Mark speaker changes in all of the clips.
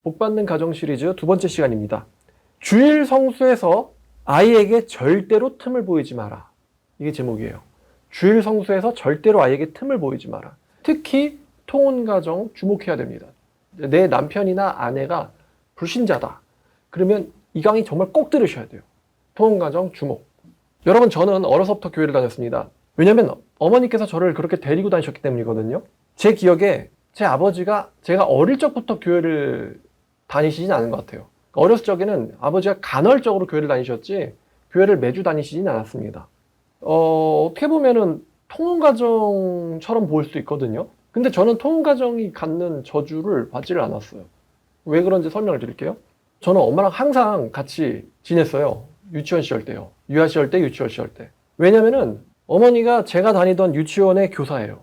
Speaker 1: 복받는 가정 시리즈 두 번째 시간입니다. 주일 성수에서 아이에게 절대로 틈을 보이지 마라. 이게 제목이에요. 주일 성수에서 절대로 아이에게 틈을 보이지 마라. 특히 통혼 가정 주목해야 됩니다. 내 남편이나 아내가 불신자다. 그러면 이 강의 정말 꼭 들으셔야 돼요. 통혼 가정 주목. 여러분, 저는 어려서부터 교회를 다녔습니다. 왜냐면 어머니께서 저를 그렇게 데리고 다니셨기 때문이거든요. 제 기억에 제 아버지가 제가 어릴 적부터 교회를 다니시진 않은 것 같아요. 어렸을 적에는 아버지가 간헐적으로 교회를 다니셨지 교회를 매주 다니시진 않았습니다. 어떻게 보면은 통혼가정처럼 보일 수도 있거든요. 근데 저는 통혼가정이 갖는 저주를 받지를 않았어요. 왜 그런지 설명을 드릴게요. 저는 엄마랑 항상 같이 지냈어요. 유치원 시절 때요. 유아 시절 때, 유치원 시절 때. 왜냐면은 어머니가 제가 다니던 유치원의 교사예요.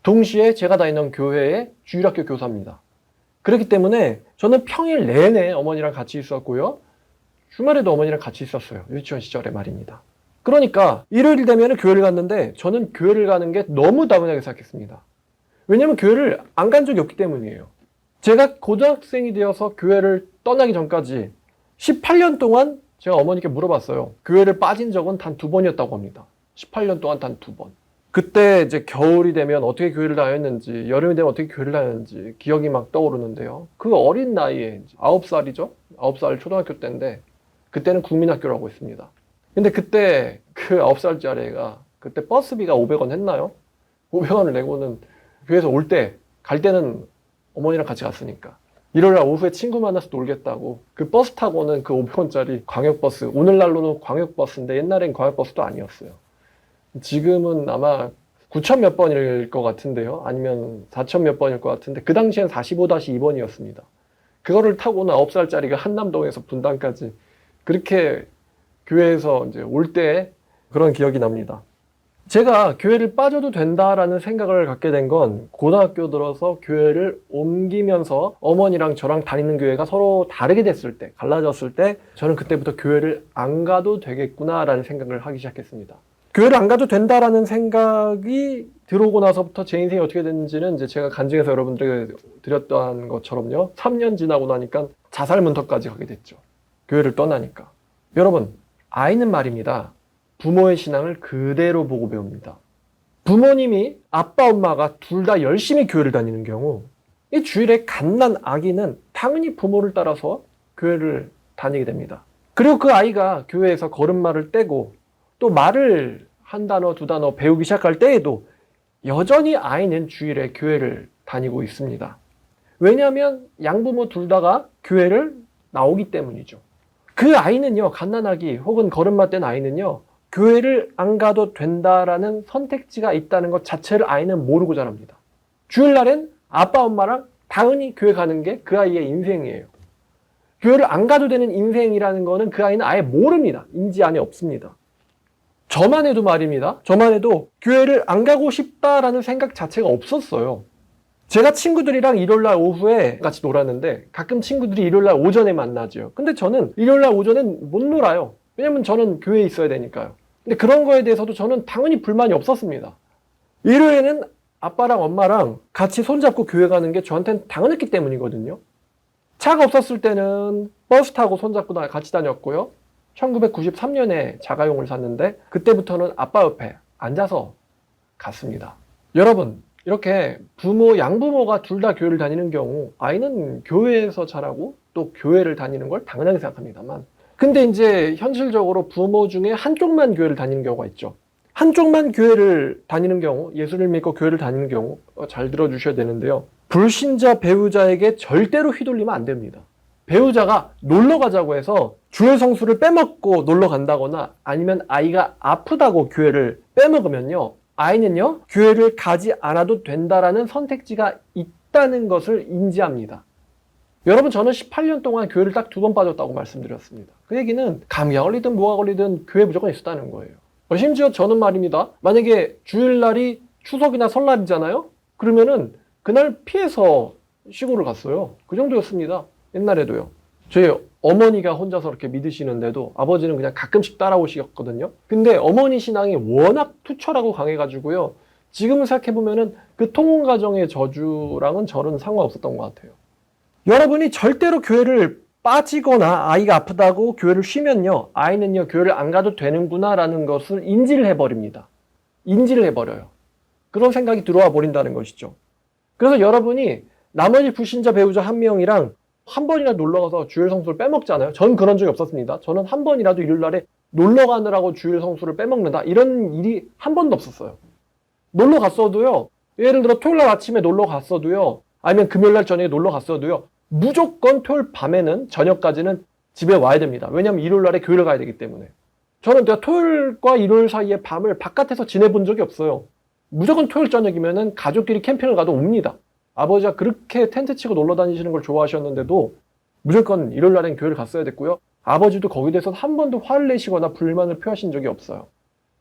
Speaker 1: 동시에 제가 다니던 교회의 주일학교 교사입니다. 그렇기 때문에 저는 평일 내내 어머니랑 같이 있었고요. 주말에도 어머니랑 같이 있었어요. 유치원 시절에 말입니다. 그러니까 일요일 되면 교회를 갔는데 저는 교회를 가는 게 너무 당연하게 생각했습니다. 왜냐면 교회를 안 간 적이 없기 때문이에요. 제가 고등학생이 되어서 교회를 떠나기 전까지 18년 동안 제가 어머니께 물어봤어요. 교회를 빠진 적은 단 2번이었다고 합니다. 18년 동안 단 2번. 그때 이제 겨울이 되면 어떻게 교회를 다녔는지, 여름이 되면 어떻게 교회를 다녔는지 기억이 막 떠오르는데요. 그 어린 나이에 9살이죠? 9살 초등학교 때인데 그때는 국민학교라고 했습니다. 근데 그때 그 9살짜리 애가 그때 버스비가 500원 했나요? 500원을 내고는 교회에서 올 때, 갈 때는 어머니랑 같이 갔으니까 일요일날 오후에 친구 만나서 놀겠다고 그 버스 타고는 그 500원짜리 광역버스, 오늘날로는 광역버스인데 옛날엔 광역버스도 아니었어요. 지금은 아마 9천 몇 번일 것 같은데요. 아니면 4천 몇 번일 것 같은데 그 당시엔 45-2번이었습니다. 그거를 타고는 9살짜리가 한남동에서 분당까지 그렇게 교회에서 이제 올 때 그런 기억이 납니다. 제가 교회를 빠져도 된다라는 생각을 갖게 된 건 고등학교 들어서 교회를 옮기면서 어머니랑 저랑 다니는 교회가 서로 다르게 됐을 때, 갈라졌을 때 저는 그때부터 교회를 안 가도 되겠구나라는 생각을 하기 시작했습니다. 교회를 안 가도 된다라는 생각이 들어오고 나서부터 제 인생이 어떻게 됐는지는 이제 제가 간증해서 여러분들에게 드렸던 것처럼요. 3년 지나고 나니까 자살 문턱까지 가게 됐죠. 교회를 떠나니까. 여러분, 아이는 말입니다. 부모의 신앙을 그대로 보고 배웁니다. 부모님이 아빠, 엄마가 둘 다 열심히 교회를 다니는 경우 이 주일에 갓난 아기는 당연히 부모를 따라서 교회를 다니게 됩니다. 그리고 그 아이가 교회에서 걸음마를 떼고 또 말을 한 단어, 두 단어 배우기 시작할 때에도 여전히 아이는 주일에 교회를 다니고 있습니다. 왜냐하면 양부모 둘 다가 교회를 나오기 때문이죠. 그 아이는요, 갓난아기 혹은 걸음마 뗀 아이는요, 교회를 안 가도 된다라는 선택지가 있다는 것 자체를 아이는 모르고 자랍니다. 주일날엔 아빠, 엄마랑 당연히 교회 가는 게 그 아이의 인생이에요. 교회를 안 가도 되는 인생이라는 거는 그 아이는 아예 모릅니다. 인지 안에 없습니다. 저만 해도 말입니다. 저만 해도 교회를 안 가고 싶다라는 생각 자체가 없었어요. 제가 친구들이랑 일요일날 오후에 같이 놀았는데 가끔 친구들이 일요일날 오전에 만나죠. 근데 저는 일요일날 오전엔 못 놀아요. 왜냐면 저는 교회에 있어야 되니까요. 근데 그런 거에 대해서도 저는 당연히 불만이 없었습니다. 일요일에는 아빠랑 엄마랑 같이 손잡고 교회 가는 게 저한테는 당연했기 때문이거든요. 차가 없었을 때는 버스 타고 손잡고 같이 다녔고요. 1993년에 자가용을 샀는데 그때부터는 아빠 옆에 앉아서 갔습니다. 여러분, 이렇게 부모, 양부모가 둘 다 교회를 다니는 경우 아이는 교회에서 자라고 또 교회를 다니는 걸 당연하게 생각합니다만, 근데 이제 현실적으로 부모 중에 한쪽만 교회를 다니는 경우가 있죠. 한쪽만 교회를 다니는 경우, 예수를 믿고 교회를 다니는 경우 잘 들어주셔야 되는데요. 불신자 배우자에게 절대로 휘둘리면 안 됩니다. 배우자가 놀러 가자고 해서 주일 성수를 빼먹고 놀러 간다거나 아니면 아이가 아프다고 교회를 빼먹으면요, 아이는요, 교회를 가지 않아도 된다라는 선택지가 있다는 것을 인지합니다. 여러분, 저는 18년 동안 교회를 딱 2번 빠졌다고 말씀드렸습니다. 그 얘기는 감기가 걸리든 뭐가 걸리든 교회 무조건 있었다는 거예요. 심지어 저는 말입니다. 만약에 주일날이 추석이나 설날이잖아요? 그러면은 그날 피해서 시골을 갔어요. 그 정도였습니다. 옛날에도요. 저희 어머니가 혼자서 이렇게 믿으시는데도 아버지는 그냥 가끔씩 따라오시거든요. 근데 어머니 신앙이 워낙 투철하고 강해가지고요. 지금을 생각해보면은 그 통혼가정의 저주랑은 저는 상관없었던 것 같아요. 여러분이 절대로 교회를 빠지거나 아이가 아프다고 교회를 쉬면요, 아이는요 교회를 안 가도 되는구나 라는 것을 인지를 해버립니다. 인지를 해버려요. 그런 생각이 들어와 버린다는 것이죠. 그래서 여러분이 나머지 불신자 배우자 한 명이랑 한 번이나 놀러가서 주일 성수를 빼먹잖아요. 전 그런 적이 없었습니다. 저는 한 번이라도 일요일날에 놀러 가느라고 주일 성수를 빼먹는다, 이런 일이 한 번도 없었어요. 놀러 갔어도요, 예를 들어 토요일날 아침에 놀러 갔어도요, 아니면 금요일날 저녁에 놀러 갔어도요, 무조건 토요일 밤에는, 저녁까지는 집에 와야 됩니다. 왜냐하면 일요일날에 교회를 가야 되기 때문에. 저는 내가 토요일과 일요일 사이에 밤을 바깥에서 지내본 적이 없어요. 무조건 토요일 저녁이면은 가족끼리 캠핑을 가도 옵니다. 아버지가 그렇게 텐트 치고 놀러 다니시는 걸 좋아하셨는데도 무조건 일요일 날엔 교회를 갔어야 됐고요. 아버지도 거기에 대해서 한 번도 화를 내시거나 불만을 표하신 적이 없어요.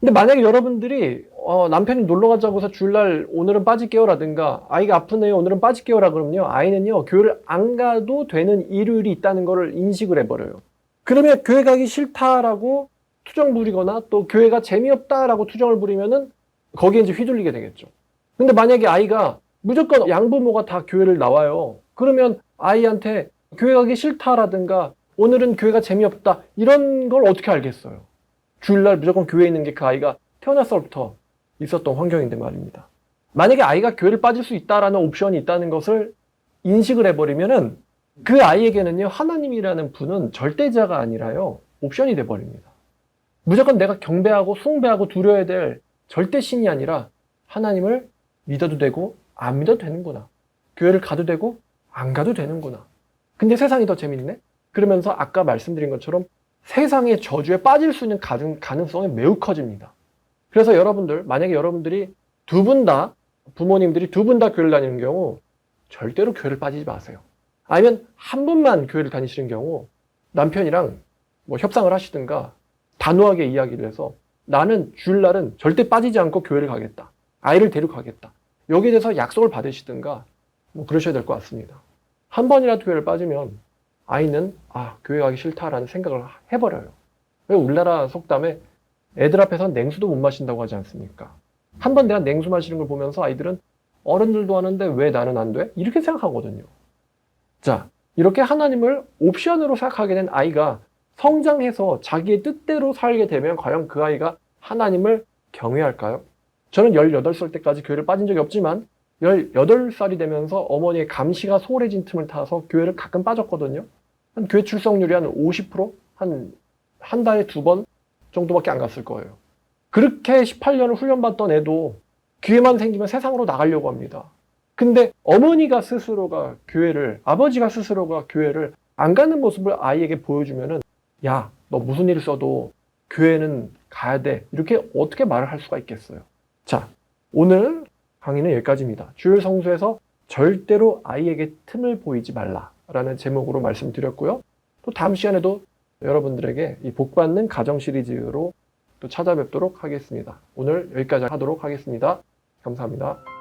Speaker 1: 근데 만약에 여러분들이 남편이 놀러 가자고 해서 주일날 오늘은 빠질게요 라든가, 아이가 아프네요 오늘은 빠질게요 라 그러면요, 아이는요 교회를 안 가도 되는 일요일이 있다는 걸 인식을 해버려요. 그러면 교회 가기 싫다라고 투정 부리거나 또 교회가 재미없다라고 투정을 부리면은 거기에 이제 휘둘리게 되겠죠. 근데 만약에 아이가 무조건 양부모가 다 교회를 나와요. 그러면 아이한테 교회 가기 싫다라든가 오늘은 교회가 재미없다, 이런 걸 어떻게 알겠어요? 주일날 무조건 교회에 있는 게 그 아이가 태어났을부터 있었던 환경인데 말입니다. 만약에 아이가 교회를 빠질 수 있다라는 옵션이 있다는 것을 인식을 해버리면은 그 아이에게는요, 하나님이라는 분은 절대자가 아니라요, 옵션이 돼버립니다. 무조건 내가 경배하고 숭배하고 두려워야 될 절대 신이 아니라 하나님을 믿어도 되고 안 믿어도 되는구나. 교회를 가도 되고 안 가도 되는구나. 근데 세상이 더 재밌네? 그러면서 아까 말씀드린 것처럼 세상의 저주에 빠질 수 있는 가능성이 매우 커집니다. 그래서 여러분들, 만약에 여러분들이 두 분 다, 부모님들이 두 분 다 교회를 다니는 경우 절대로 교회를 빠지지 마세요. 아니면 한 분만 교회를 다니시는 경우 남편이랑 뭐 협상을 하시든가 단호하게 이야기를 해서 나는 주일날은 절대 빠지지 않고 교회를 가겠다, 아이를 데려가겠다, 여기에 대해서 약속을 받으시든가 뭐 그러셔야 될 것 같습니다. 한 번이라도 교회를 빠지면 아이는 교회 가기 싫다라는 생각을 해버려요. 왜 우리나라 속담에 애들 앞에서 냉수도 못 마신다고 하지 않습니까? 한 번 내가 냉수 마시는 걸 보면서 아이들은 어른들도 하는데 왜 나는 안 돼? 이렇게 생각하거든요. 자, 이렇게 하나님을 옵션으로 생각하게 된 아이가 성장해서 자기의 뜻대로 살게 되면 과연 그 아이가 하나님을 경외할까요? 저는 18살 때까지 교회를 빠진 적이 없지만 18살이 되면서 어머니의 감시가 소홀해진 틈을 타서 교회를 가끔 빠졌거든요. 한 교회 출석률이 한 50%? 한 달에 2번 정도밖에 안 갔을 거예요. 그렇게 18년을 훈련받던 애도 기회만 생기면 세상으로 나가려고 합니다. 근데 어머니가 스스로가 교회를, 아버지가 스스로가 교회를 안 가는 모습을 아이에게 보여주면은 야, 너 무슨 일 있어도 교회는 가야 돼, 이렇게 어떻게 말을 할 수가 있겠어요? 자, 오늘 강의는 여기까지입니다. 주일 성수에서 절대로 아이에게 틈을 보이지 말라라는 제목으로 말씀드렸고요. 또 다음 시간에도 여러분들에게 이 복받는 가정 시리즈로 또 찾아뵙도록 하겠습니다. 오늘 여기까지 하도록 하겠습니다. 감사합니다.